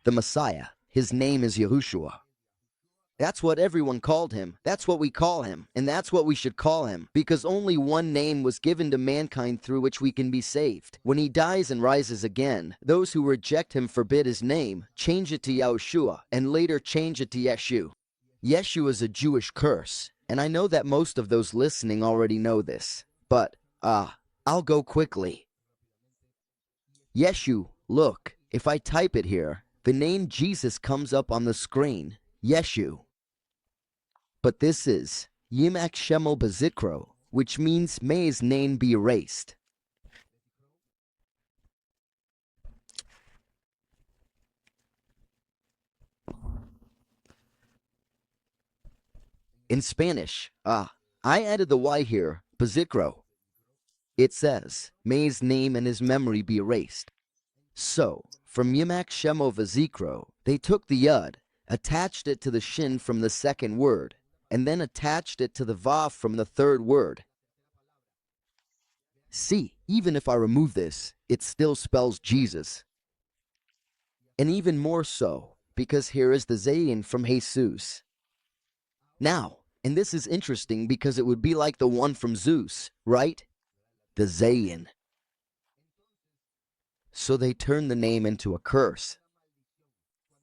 the Messiah. His name is Yahushua. That's what everyone called him. That's what we call him. And that's what we should call him. Because only one name was given to mankind through which we can be saved. When he dies and rises again, those who reject him forbid his name, change it to Yahushua, and later change it to Yeshu. Yeshu is a Jewish curse. And I know that most of those listening already know this. But, I'll go quickly. Yeshu, look, if I type it here, the name Jesus comes up on the screen. Yeshu. But this is Yimak Shemel Bezikro, which means may his name be erased. In Spanish, I added the Y here, Bezikro. It says, may his name and his memory be erased. So, from Yimak Shemel Bezikro, they took the Yud, attached it to the Shin from the second word, and then attached it to the Vav from the third word. See, even if I remove this, it still spells Jesus. And even more so, because here is the Zayin from Jesus. Now, and this is interesting because it would be like the one from Zeus, right? The Zayin. So they turn the name into a curse.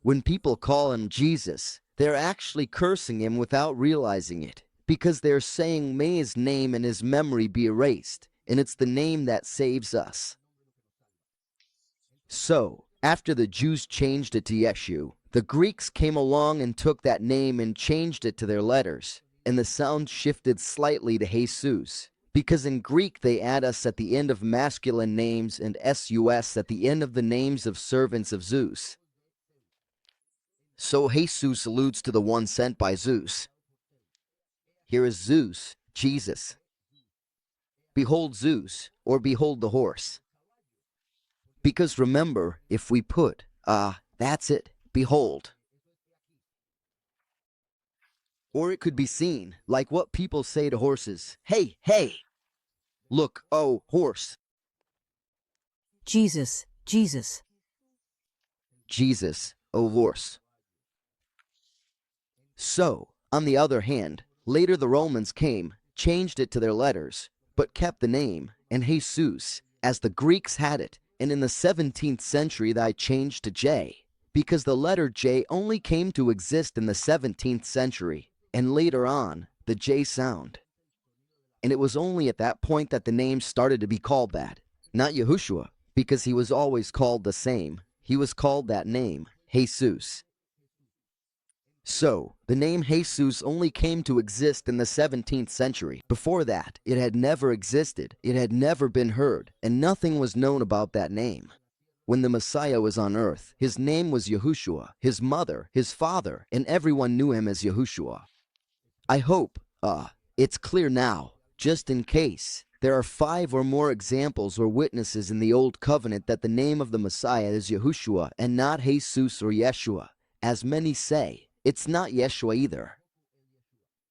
When people call him Jesus, they're actually cursing him without realizing it, because they're saying may his name and his memory be erased, and it's the name that saves us. So, after the Jews changed it to Yeshu, the Greeks came along and took that name and changed it to their letters, and the sound shifted slightly to Jesus, because in Greek they add us at the end of masculine names and sus at the end of the names of servants of Zeus. So Jesus alludes to the one sent by Zeus. Here is Zeus, Jesus. Behold Zeus, or behold the horse. Because remember, if we put, that's it, behold. Or it could be seen, like what people say to horses. Hey, hey! Look, oh, horse. Jesus, Jesus. Jesus, oh, horse. So, on the other hand, later the Romans came, changed it to their letters, but kept the name, and Jesus, as the Greeks had it, and in the 17th century they changed to J, because the letter J only came to exist in the 17th century, and later on, the J sound. And it was only at that point that the name started to be called that, not Yahushua, because he was always called the same. He was called that name, Jesus. So, the name Jesus only came to exist in the 17th century. Before that, it had never existed, it had never been heard, and nothing was known about that name. When the Messiah was on earth, his name was Yahushua, his mother, his father, and everyone knew him as Yahushua. I hope, it's clear now, just in case. There are 5 or more examples or witnesses in the Old Covenant that the name of the Messiah is Yahushua and not Jesus or Yeshua, as many say. It's not Yeshua either.